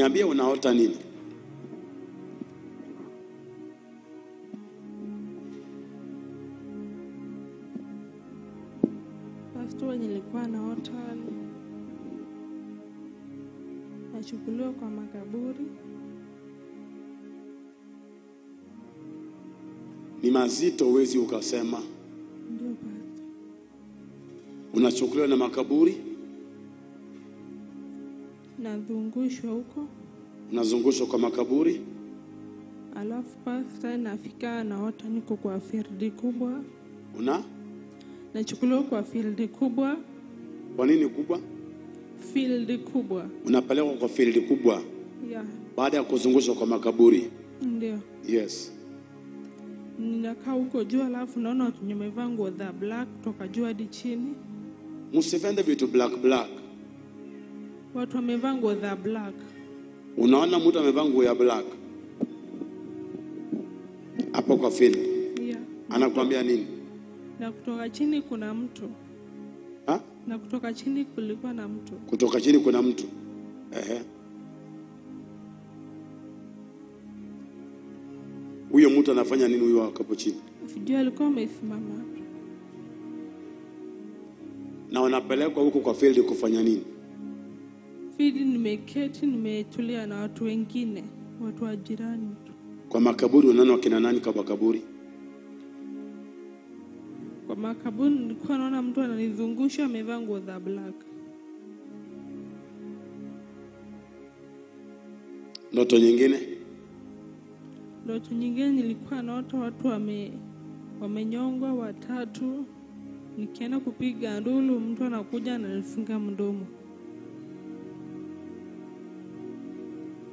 Niambie unaota nini? Pastor, nilikuwa naota nachukuliwa kwa makaburi. Ni mazito, uwezi ukasema. Ndio Pastor. Unachukuliwa na makaburi? Nazungushwa huko. Unazungushwa kwa makaburi? Alafu Pastor, nafika naota niko kwa field kubwa. Nachukuliwa kwa field kubwa. Kwa nini kubwa? Field kubwa. Unapelekwa kwa field kubwa? Yeah. Baada ya kuzungushwa kwa makaburi? Ndio. Yes. Ninakaa huko juu, alafu naona watu wamevaa nguo za black kutoka juu hadi chini. Msivende vitu black. Watu wamevaa nguo za black. Unaona mtu amevaa nguo ya black hapo kwa field? Yeah. Anakuambia nini? Na kutoka chini kuna mtu. Ha? Na kutoka chini kulikuwa na mtu. Kutoka chini kuna mtu. Huyo mtu anafanya nini huyo hapo chini? Sijui, alikuwa amesimama hapo. Na unapelekwa huko kwa field kufanya nini? Field nimeketi, nimetulia na watu wengine, watu wa jirani. Kwa makaburi unaona wakina nani kwa makaburi? Kwa makaburi nilikuwa naona mtu ananizungusha amevaa nguo za black. Ndoto nyingine? Ndoto nyingine nilikuwa naota watu wamenyongwa watatu. Nikienda kupiga ndulu, mtu anakuja ananifunga mdomo.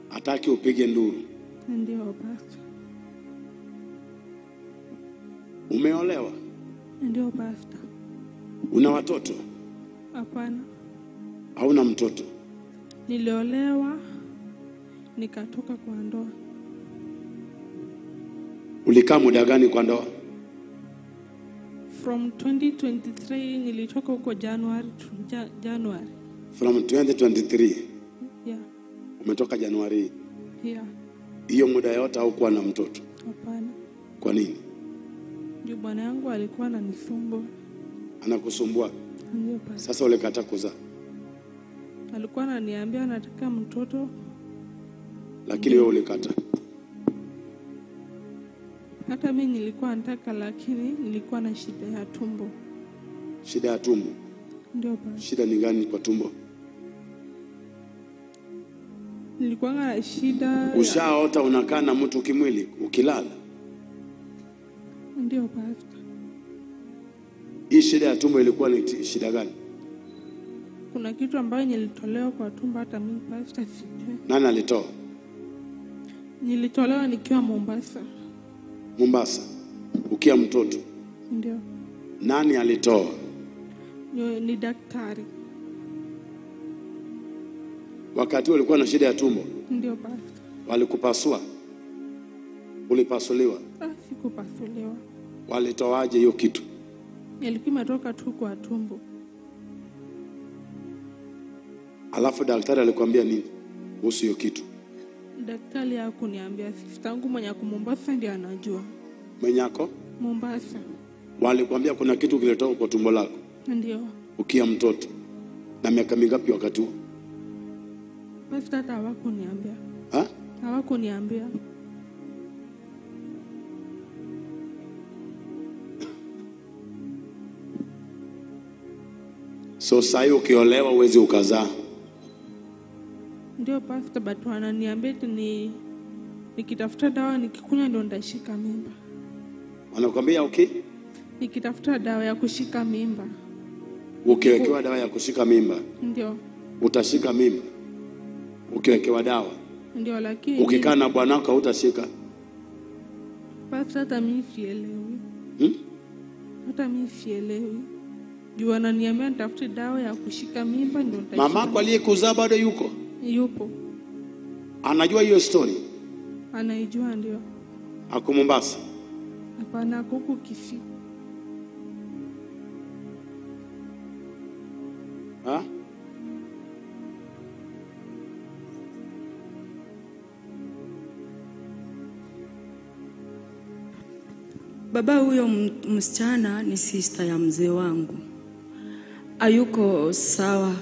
Hataki upige nduru? Ndio Pastor. Umeolewa? Ndio Pastor. Una watoto? Hapana. Hauna mtoto? Niliolewa nikatoka kwa ndoa. Ulikaa muda gani kwa ndoa? From 2023 nilitoka huko January. From 2023? Yeah. Umetoka Januari? Yeah. Hiyo muda yote haukuwa na mtoto? Hapana. Kwa nini? Ndio bwana yangu alikuwa ananisumbua. Anakusumbua? Ndio Pastor. Sasa ulikata kuzaa? Alikuwa ananiambia anataka mtoto. Lakini wewe ulikata? Hata mimi nilikuwa nataka, lakini nilikuwa na shida ya tumbo. Shida ya tumbo? Ndio Pastor. Shida ni gani kwa tumbo? Nilikuwa na shida. Ushaota unakaa na mtu kimwili ukilala? Ndio Pastor. Hii shida ya tumbo ilikuwa ni shida gani? Kuna kitu ambayo nilitolewa kwa tumbo, hata mimi Pastor sijui. Nani alitoa? Nilitolewa nikiwa Mombasa. Mombasa? Ukiwa mtoto? Ndio. Nani alitoa? Ni daktari. Wakati ulikuwa na shida ya tumbo? Ndio Pastor. Walikupasua? Ulipasuliwa? Sikupasuliwa. Walitoaje hiyo kitu? Ilikuwa imetoka tu kwa tumbo. Alafu daktari alikwambia nini kuhusu hiyo kitu? Daktari hakuniambia, sister yangu mwenye ako Mombasa ndiye anajua. Mwenye ako Mombasa. Walikwambia kuna kitu kilitoka kwa tumbo lako? Ndio. Ukiwa mtoto? Na miaka mingapi wakati huo? Pastor, hata hawakuniambia. Hawakuniambia. So sasa ukiolewa uwezi ukazaa? Ndio Pastor, but wananiambia nikitafuta dawa nikikunywa ndio ndashika mimba. Wanakuambia okay? Nikitafuta dawa ya kushika mimba. Ukiwekewa dawa ya kushika mimba? Ndio. Utashika mimba? Ukiwekewa dawa? Ndio, lakini ukikaa na bwanako utashika? Pastor, hata mimi sielewi. Hata mimi sielewi. Juu ananiambia nitafute dawa ya kushika mimba ndio nitashika. Mamako aliyekuzaa bado yuko? Yupo. Anajua hiyo story? Anaijua ndio. Ako Mombasa? Hapana, huko Kisii. Baba huyo msichana ni sister ya mzee wangu. Hayuko sawa.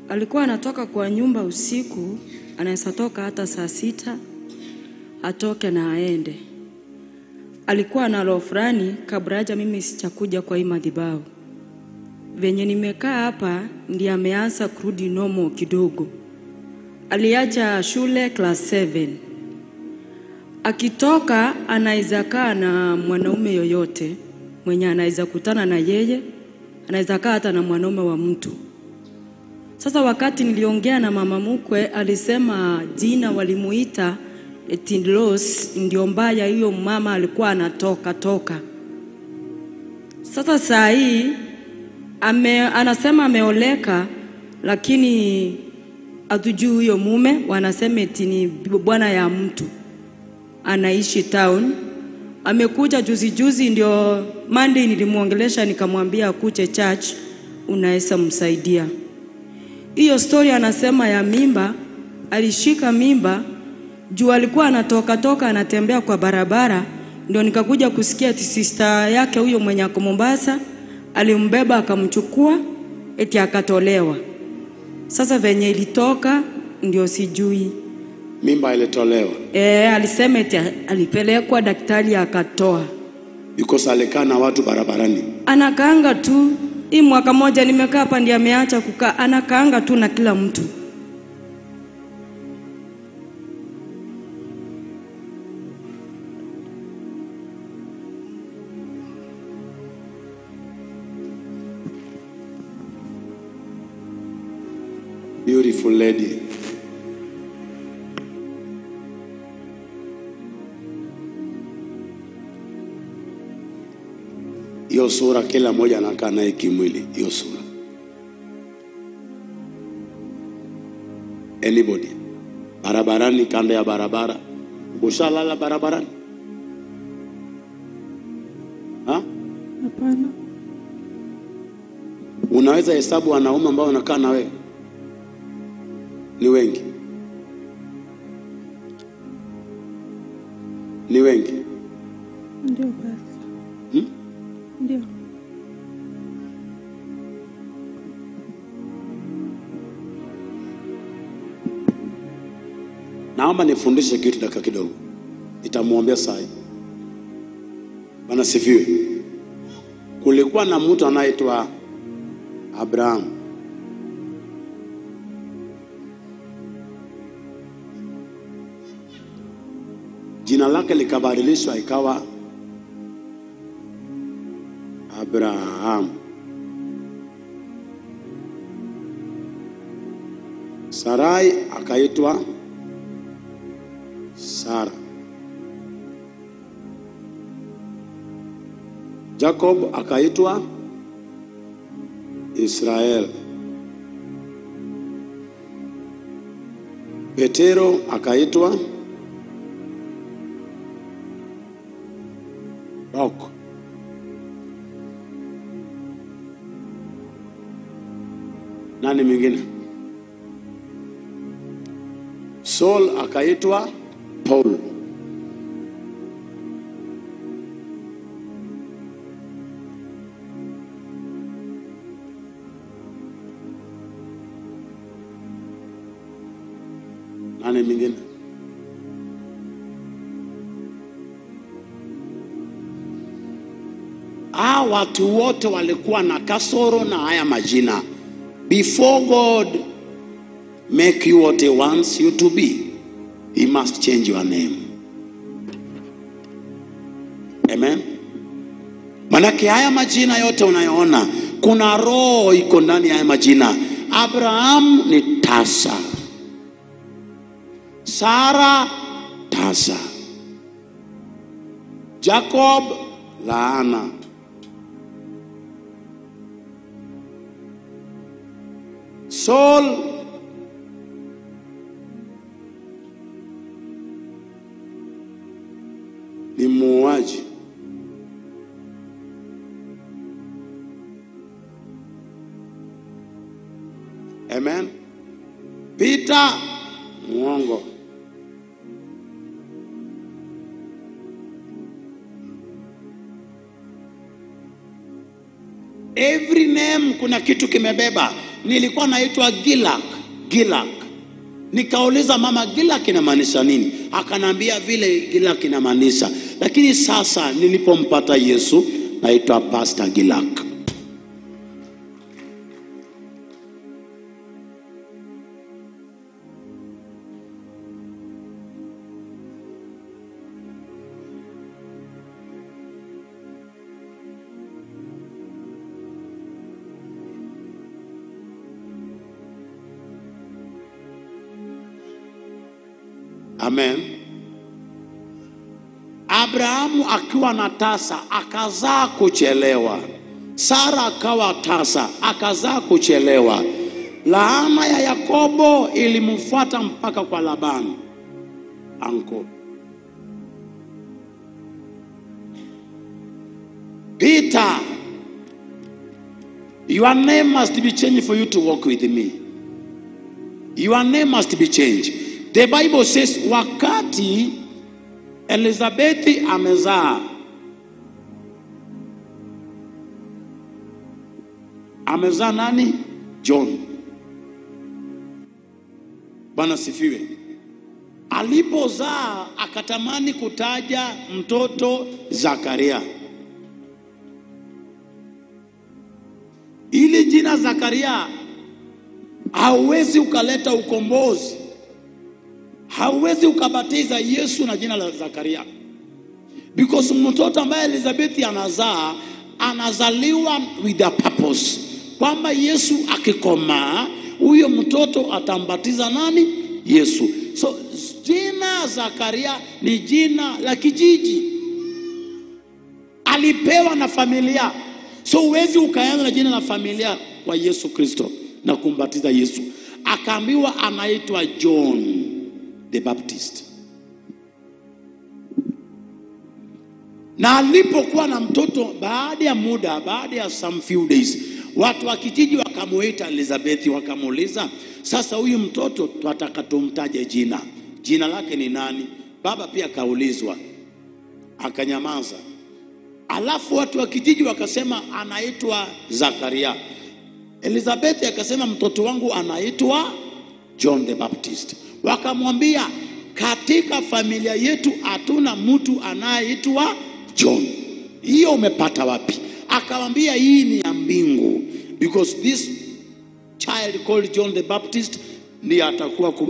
Alikuwa anatoka kwa nyumba usiku, anaweza toka hata saa 6, atoke na aende. Alikuwa na roho fulani kabla haja mimi sijakuja kwa hii madhabahu. Venye nimekaa hapa ndiye ameanza kurudi normal kidogo. Aliacha shule class 7. Akitoka anaweza kaa na mwanaume yoyote mwenye anaweza kutana na yeye, anaweza kaa hata na mwanaume wa mtu. Sasa wakati niliongea na mama mkwe, alisema jina walimuita in-laws ndio mbaya, hiyo mama alikuwa anatoka. Sasa saa hii anasema ameoleka, lakini hatujui huyo mume. Wanasema eti ni bwana ya mtu, anaishi town. Amekuja juzi ndio Monday nilimuongelesha, nikamwambia akuje church, unaweza msaidia. Hiyo story anasema ya mimba, alishika mimba juu alikuwa anatoka anatembea kwa barabara, ndio nikakuja kusikia eti sister yake huyo mwenye ako Mombasa alimbeba akamchukua eti akatolewa. Sasa venye ilitoka ndio sijui. Mimba ilitolewa. Alisema eti alipelekwa daktari akatoa. Because alikaa na watu barabarani. Anakaanga tu. Hii mwaka moja nimekaa hapa ndiye ameacha kukaa, anakaanga tu na kila mtu. Beautiful lady. Hiyo sura kila mmoja anakaa naye kimwili, hiyo sura. Anybody? Barabarani, kando ya barabara. Ushalala barabarani? Hapana. Unaweza hesabu wanaume ambao wanakaa na wewe? Ni wengi. Ni wengi. Ndio basi. Ndio. Naomba nifundishe kitu dakika kidogo. Nitamuombea saa hii. Bwana sifiwe. Kulikuwa na mtu anaitwa Abraham. Jina lake likabadilishwa ikawa Abraham. Sarai akaitwa Sara. Jacob akaitwa Israel. Petero akaitwa Rock. Nani mwingine? Saul akaitwa Paul. Nani mwingine? Watu wote walikuwa na kasoro na haya majina. Before God make you what he wants you to be, he must change your name. Amen. Manake haya majina yote unayoona, kuna roho iko ndani ya haya majina. Abraham ni tasa. Sara tasa. Jacob laana. Saul ni muuaji. Amen. Peter mwongo. Every name kuna kitu kimebeba. Nilikuwa naitwa Gilak. Nikauliza mama, Gilak inamaanisha nini? Akanambia vile Gilak inamaanisha. Lakini sasa nilipompata Yesu naitwa Pastor Gilak. Amen. Abrahamu akiwa na tasa akazaa kuchelewa. Sara akawa tasa akazaa kuchelewa. Laana ya Yakobo ilimfuata mpaka kwa Labani. Anko Peter, your name must be changed for you to walk with me. Your name must be changed. The Bible says wakati Elizabethi amezaa nani? John. Bwana sifiwe. Alipozaa akatamani kutaja mtoto Zakaria. Ili jina Zakaria hauwezi ukaleta ukombozi. Hauwezi ukabatiza Yesu na jina la Zakaria. Because mtoto ambaye Elizabeth anazaa anazaliwa with a purpose. Kwamba Yesu akikomaa huyo mtoto atambatiza nani? Yesu. So jina Zakaria ni jina la kijiji. Alipewa na familia. So huwezi ukaanza na jina la familia kwa Yesu Kristo na kumbatiza Yesu. Akaambiwa anaitwa John the Baptist. Na alipokuwa na mtoto, baada ya muda, baada ya some few days, watu wa kijiji wakamuita Elizabeth, wakamuuliza, sasa huyu mtoto tunataka tumtaje jina. Jina lake ni nani? Baba pia kaulizwa, akanyamaza. Alafu watu wa kijiji wakasema anaitwa Zakaria. Elizabeth akasema mtoto wangu anaitwa John the Baptist. Wakamwambia katika familia yetu hatuna mtu anayeitwa John. Hiyo umepata wapi? Akamwambia hii ni ya mbingu. Because this child called John the Baptist ndiye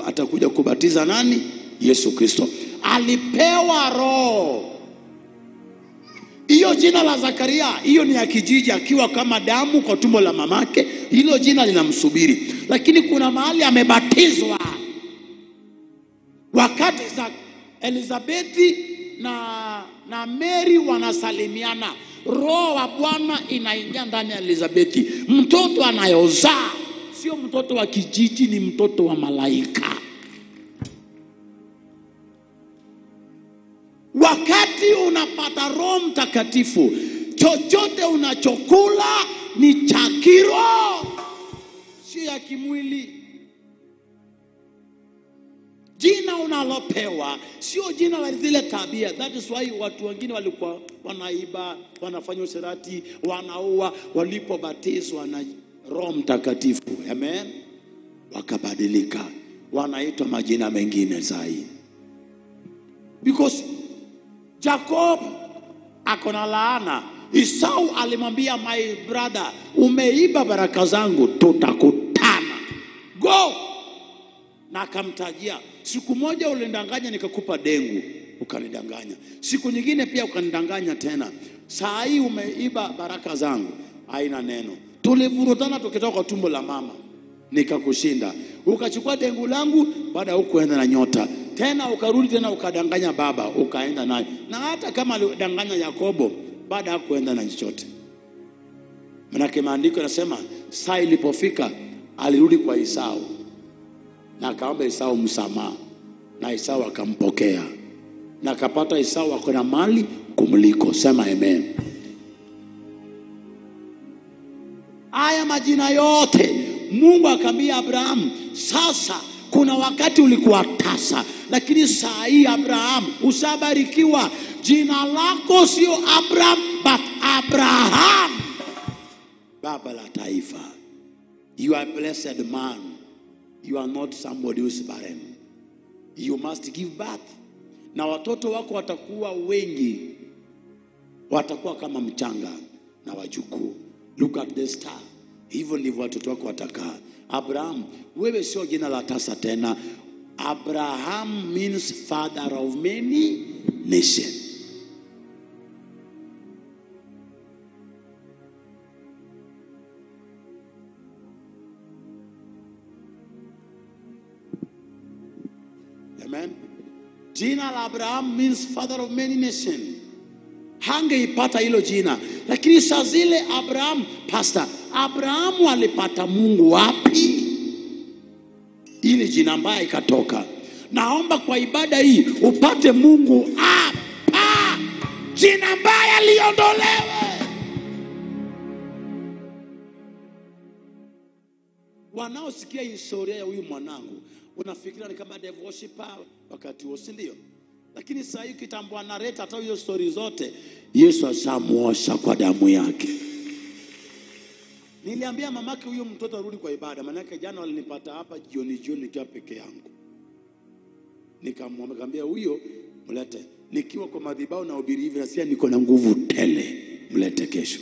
atakuja kubatiza nani? Yesu Kristo. Alipewa roho. Hiyo jina la Zakaria, hiyo ni ya kijiji, akiwa kama damu kwa tumbo la mamake, hilo jina linamsubiri. Lakini kuna mahali amebatizwa. Wakati za Elizabethi na Mary wanasalimiana, roho wa Bwana inaingia ndani ya Elizabethi. Mtoto anayozaa sio mtoto wa kijiji, ni mtoto wa malaika. Wakati unapata Roho Mtakatifu, chochote unachokula ni cha kiroho, sio ya kimwili. Jina unalopewa sio jina la zile tabia. That is why watu wengine walikuwa wanaiba, wanafanya usherati, wanaua, walipobatizwa na Roho Mtakatifu, amen, wakabadilika, wanaitwa majina mengine zaidi. Because Jacob akona laana. Esau alimwambia, my brother, umeiba baraka zangu, tutakutana, go. Na akamtajia, siku moja ulindanganya nikakupa dengu, ukanidanganya. Siku nyingine pia ukanidanganya tena. Saa hii umeiba baraka zangu. Haina neno. Tulivurutana tukitoka kwa tumbo la mama, nikakushinda. Ukachukua dengu langu, baada hukuenda na nyota. Tena ukarudi tena ukadanganya baba, ukaenda naye. Na hata kama alidanganya Yakobo, baada hakuenda na chochote. Maana maandiko yanasema saa ilipofika alirudi kwa Esau. Na akaomba Esau msamaha, na Esau akampokea, na akapata Esau akona mali kumliko. Sema amen. Haya majina yote Mungu akamwambia Abraham, sasa kuna wakati ulikuwa tasa, lakini saa hii Abraham usabarikiwa. Jina lako sio Abraham but Abraham. baba la taifa. You are a blessed man. You are not somebody who is barren. You must give birth. Na watoto wako watakuwa wengi, watakuwa kama mchanga na wajukuu. Look at the star. Hivyo ndivyo watoto wako watakaa. Abraham, wewe sio jina la tasa tena. Abraham means father of many nations. Amen. Jina la Abraham means father of many nations. Hangeipata hilo jina. Lakini saa zile Abraham, pastor, Abrahamu alipata Mungu wapi? Ili jina mbaya ikatoka. Naomba kwa ibada hii upate Mungu hapa. Jina mbaya liondolewe. Wanaosikia historia ya huyu mwanangu unafikiria ni kama devil worshiper wakati huo, si ndio? Lakini sasa hivi kitambo analeta hata hiyo story zote, Yesu ashamuosha kwa damu yake. Niliambia mamake huyo mtoto arudi kwa ibada, maana jana walinipata hapa jioni nikiwa peke yangu. Nikamwambia huyo mlete. Nikiwa kwa madhabahu na ubiri hivi nasikia niko na nguvu tele, mlete kesho.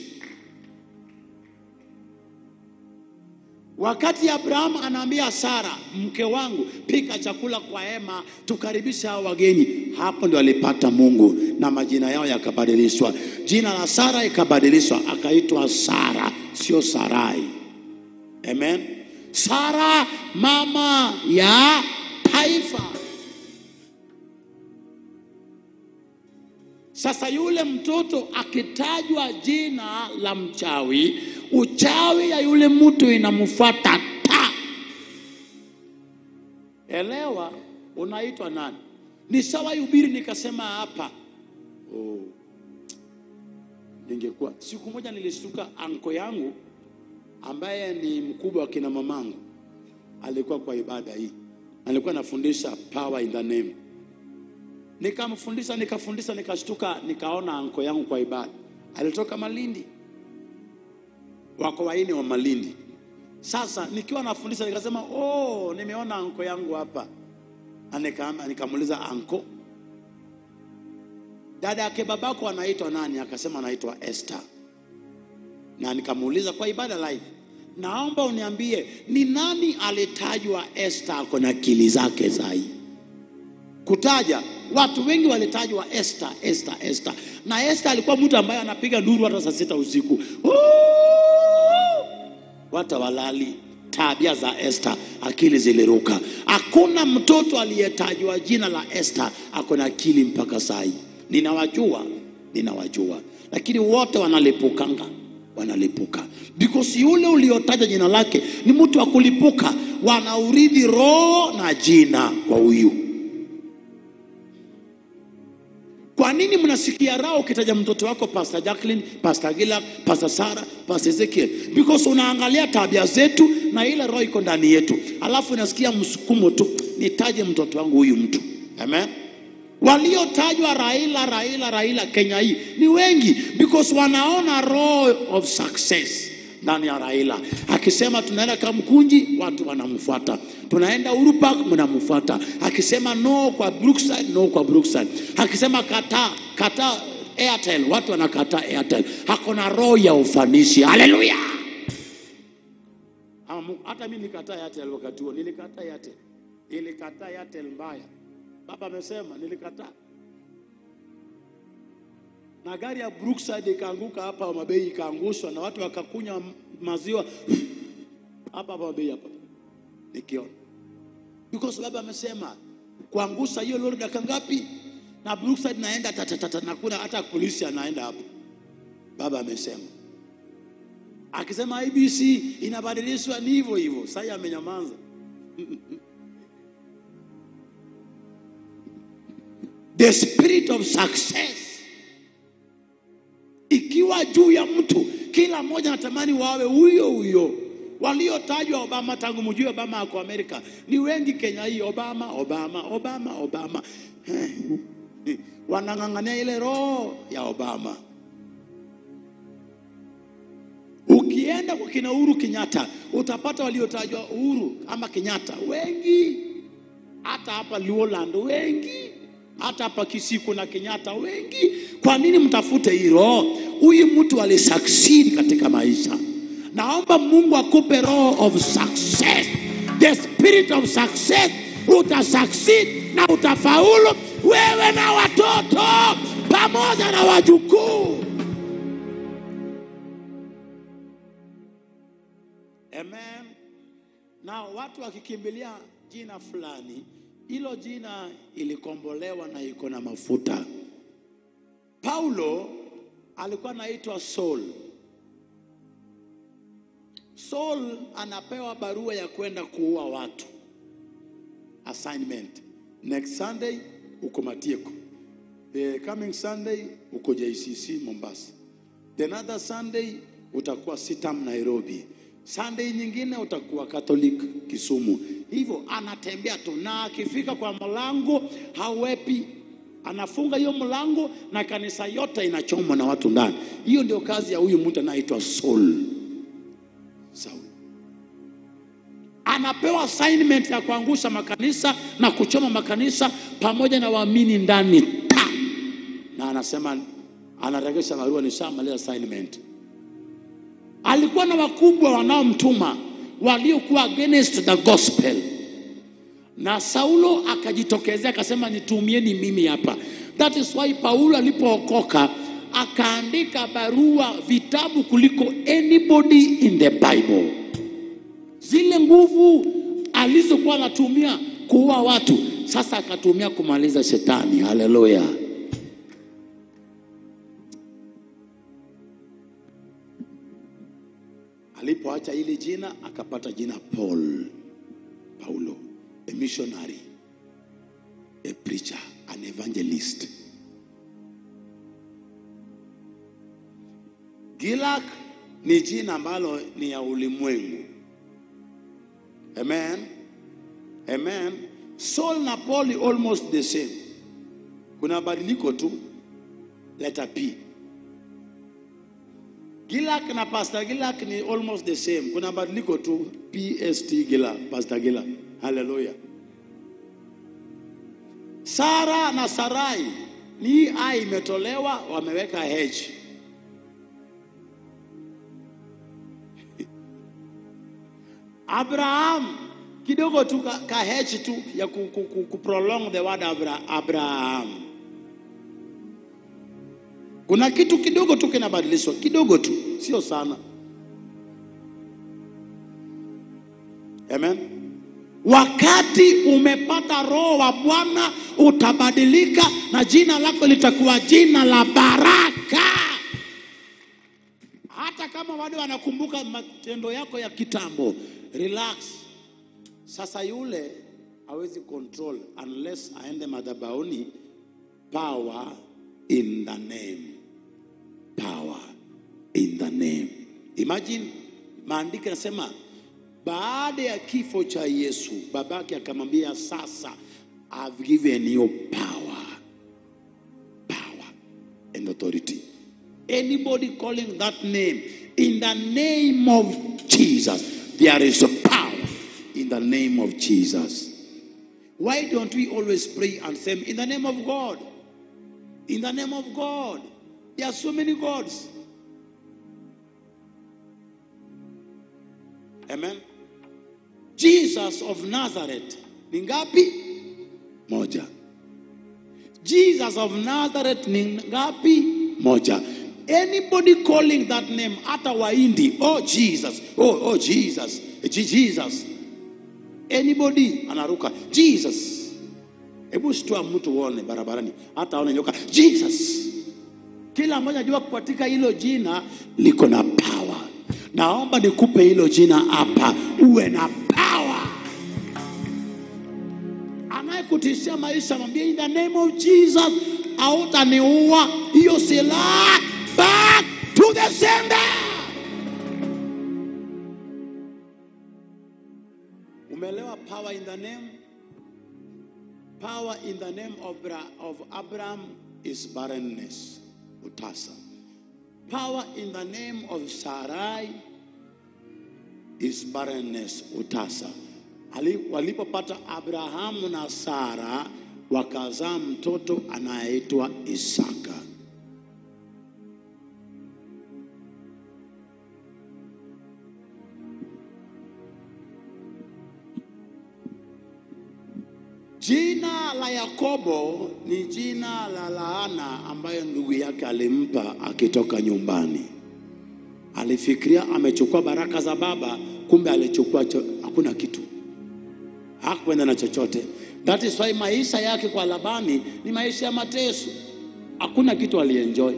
Wakati Abraham anaambia Sara, mke wangu, pika chakula kwa hema, tukaribisha hao wageni, hapo ndio alipata Mungu na majina yao yakabadilishwa. Jina la Sara ikabadilishwa, akaitwa Sara, sio Sarai. Amen. Sara, mama ya taifa. Sasa yule mtoto akitajwa jina la mchawi, uchawi ya yule mtu inamfuata ta. Elewa unaitwa nani? Ni sawa hubiri nikasema hapa. Ningekuwa siku moja nilishtuka, anko yangu ambaye ni mkubwa wa kina mamangu alikuwa kwa ibada hii. Alikuwa anafundisha power in the name. Nikamfundisha nikashtuka, nikaona anko yangu kwa ibada. Alitoka Malindi. Wako waini wa Malindi. Sasa nikiwa nafundisha nikasema, nimeona anko yangu hapa. Nikamuuliza, anko, dada yake babako anaitwa nani? Akasema anaitwa Esther. Na nikamuuliza kwa ibada live, naomba uniambie ni nani alitajwa Esther ako na akili zake zaidi? Kutaja watu wengi walitajwa Esther. Na Esther alikuwa mtu ambaye anapiga nduru hata saa 6 usiku. Watu walali. Tabia za Esther, akili ziliruka. Hakuna mtoto aliyetajwa jina la Esther ako na akili mpaka saa hii. Ninawajua. Lakini wote wanalipuka. Because yule uliotaja jina lake ni mtu wa kulipuka. Wanaurithi roho na jina kwa huyu. Kwa nini mnasikia raha ukitaja mtoto wako Pastor Jacqueline, Pastor Gila, Pastor Sarah, Pastor Ezekiel? Because unaangalia tabia zetu na ile roho iko ndani yetu. Alafu unasikia msukumo tu, nitaje mtoto wangu huyu mtu. Amen. Waliotajwa Raila Kenya hii ni wengi, because wanaona roho of success ndani ya Raila. Akisema tunaenda Kamkunji, watu wanamfuata. Tunaenda Uhuru Park, mnamfuata. Akisema no kwa Brookside. Akisema kata Airtel, watu wanakata Airtel. Hakuna roho ya ufanisi. Haleluya. Hata mimi nikataa Airtel wakati huo. Nilikataa Airtel mbaya. Baba amesema nilikataa. Na gari ya Brookside ikaanguka hapa Mabei, ikaangushwa na watu wakakunywa maziwa hapa Mabei hapa. Nikiona. Because baba amesema kuangusha hiyo lori dakika ngapi? Na Brookside naenda na kuna hata polisi anaenda hapo. Baba amesema. Akisema IBC inabadilishwa ni hivyo. Sasa amenyamaza. The spirit of success ikiwa juu ya mtu, kila mmoja anatamani wawe huyo. Waliotajwa Obama, tangu mjue Obama ako Amerika, ni wengi Kenya hii. Obama. Wanang'ang'ania ile roho ya Obama. Ukienda kwa kina Uhuru Kenyatta, utapata waliotajwa Uhuru ama Kenyatta wengi, hata hapa Luoland wengi, hata hapa Kisii kuna Kenyatta wengi. Kwa nini mtafute hilo? Huyu mtu alisucceed katika maisha. Naomba Mungu akupe roho of success, the spirit of success. Utasucceed na utafaulu, wewe na watoto pamoja na wajukuu. Amen. Na watu wakikimbilia jina fulani, hilo jina ilikombolewa na iko na mafuta. Paulo alikuwa anaitwa Saul. Saul anapewa barua ya kwenda kuua watu. Assignment. Next Sunday uko Matieko. The coming Sunday uko JCC Mombasa. The another Sunday utakuwa Sitam Nairobi. Sunday nyingine utakuwa Catholic Kisumu. Hivyo anatembea tu, na akifika kwa mlango hawepi, anafunga hiyo mlango na kanisa yote inachomwa na watu ndani. Hiyo ndio kazi ya huyu mtu anaitwa Saul. Saul anapewa assignment ya kuangusha makanisa na kuchoma makanisa pamoja na waamini ndani. Na anasema anaregesha barua, nishamaliza assignment. Alikuwa na wakubwa wanaomtuma waliokuwa against the gospel. Na Saulo akajitokezea akasema, nitumieni mimi hapa. That is why Paulo alipookoka akaandika barua, vitabu kuliko anybody in the Bible. Zile nguvu alizokuwa anatumia kuua watu, sasa akatumia kumaliza shetani. Haleluya. Alipoacha ile jina akapata jina Paulo, a missionary, a preacher, an evangelist. Gilak ni jina ambalo ni ya ulimwengu. Amen. Amen. Saul na Paul almost the same. Kuna badiliko tu, letter P. Gilak na Pastor Gilak ni almost the same. Kuna badiliko tu, PST Gilak, Pastor Gilak. Hallelujah. Sara na Sarai ni I imetolewa, wameweka H. Abraham kidogo tu ka H tu ya ku prolong the word Abraham. Kuna kitu kidogo tu kinabadilishwa, kidogo tu, sio sana. Amen. Wakati umepata roho wa Bwana utabadilika na jina lako litakuwa jina la baraka. Hata kama wale wanakumbuka matendo yako ya kitambo, relax. Sasa yule hawezi control unless aende madhabahuni. Power in the name. Power in the name. Imagine maandiko yanasema baada ya kifo cha Yesu, babake akamwambia, sasa I've given you power and authority. Anybody calling that name, in the name of Jesus, there is a power in the name of Jesus. Why don't we always pray and say, in the name of God? In the name of God. There are so many gods. Amen. Jesus of Nazareth ni ngapi? Moja. Jesus of Nazareth ni ngapi? Moja. Anybody calling that name, hata Waindi, oh Jesus, oh Jesus, Jesus. Anybody anaruka Jesus. Hebu shtua mtu uone barabarani, hata aone nyoka Jesus. Kila mmoja jua kupatika hilo jina liko na power. Naomba nikupe hilo jina hapa, uwe na power. Anayekutishia maisha mwambie, in the name of Jesus, hautaniua. Hiyo silaha back to the sender. Umeelewa? Power in the name. Power in the name of Abraham is barrenness, utasa. Power in the name of Sarai is barrenness, utasa. Walipopata Abrahamu na Sara, wakazaa mtoto anayeitwa Isaka. Jina la Yakobo ni jina la laana ambayo ndugu yake alimpa akitoka nyumbani. Alifikiria amechukua baraka za baba, kumbe alichukua hakuna kitu. Hakwenda na chochote. That is why maisha yake kwa Labani ni maisha ya mateso. Hakuna kitu alienjoy.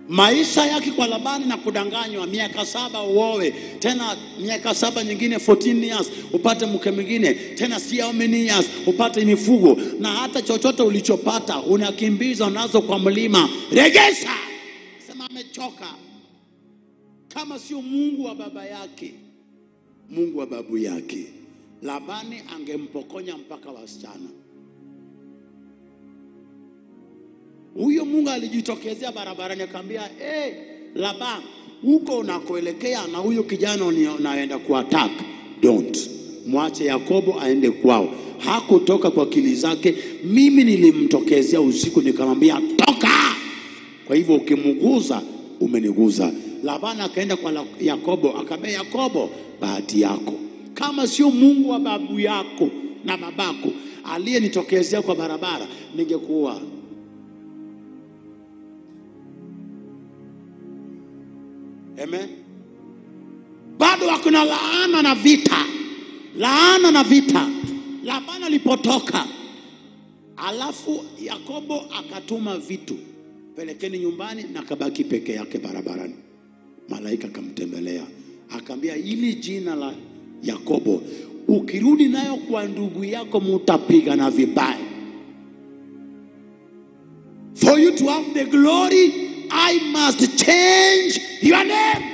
Maisha yake kwa Labani na kudanganywa, miaka 7 uoe, tena miaka 7 nyingine 14 years upate mke mwingine, tena si how many years upate mifugo, na hata chochote ulichopata unakimbiza nazo kwa mlima. Regesha. Sema amechoka. Kama sio Mungu wa baba yake, Mungu wa babu yake, Labani angempokonya mpaka wasichana. Huyo Mungu alijitokezea barabarani akamwambia, Labani, huko unakoelekea na huyo kijana unaenda kuattack, don't. Mwache Yakobo aende kwao. Hakutoka kwa akili zake. Mimi nilimtokezea usiku nikamwambia toka. Kwa hivyo ukimguza umeniguza. Labani akaenda kwa Yakobo akamwambia, Yakobo, bahati yako. Kama sio Mungu wa babu yako na babako aliyenitokezea kwa barabara, ningekuwa. Amen. Bado hakuna laana na vita. Laana na vita. Labani alipotoka, alafu Yakobo akatuma vitu, pelekeni nyumbani, na kabaki peke yake barabarani. Malaika akamtembelea, akamwambia, ili jina la Yakobo ukirudi nayo kwa ndugu yako mutapiga na vibaya. For you to have the glory, I must change your name.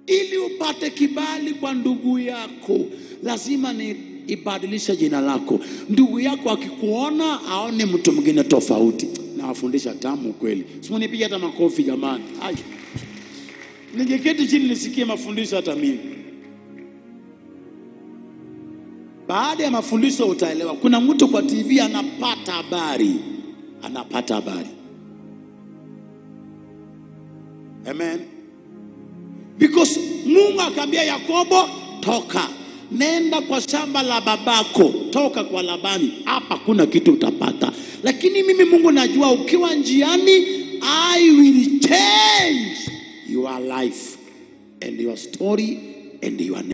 Ili upate kibali kwa ndugu yako, lazima ni ibadilisha jina lako. Ndugu yako akikuona aone mtu mwingine tofauti. Na wafundisha tamu kweli. Simunipiga hata makofi jamani. Ningeketi chini nisikie mafundisho hata mimi. Baada ya mafundisho utaelewa. Kuna mtu kwa TV anapata habari. Anapata habari. Amen. Because Mungu akamwambia Yakobo, toka. Nenda kwa shamba la babako. Toka kwa Labani. Hapa kuna kitu utapata. Lakini mimi Mungu najua ukiwa njiani, I will change your life and your story and your name.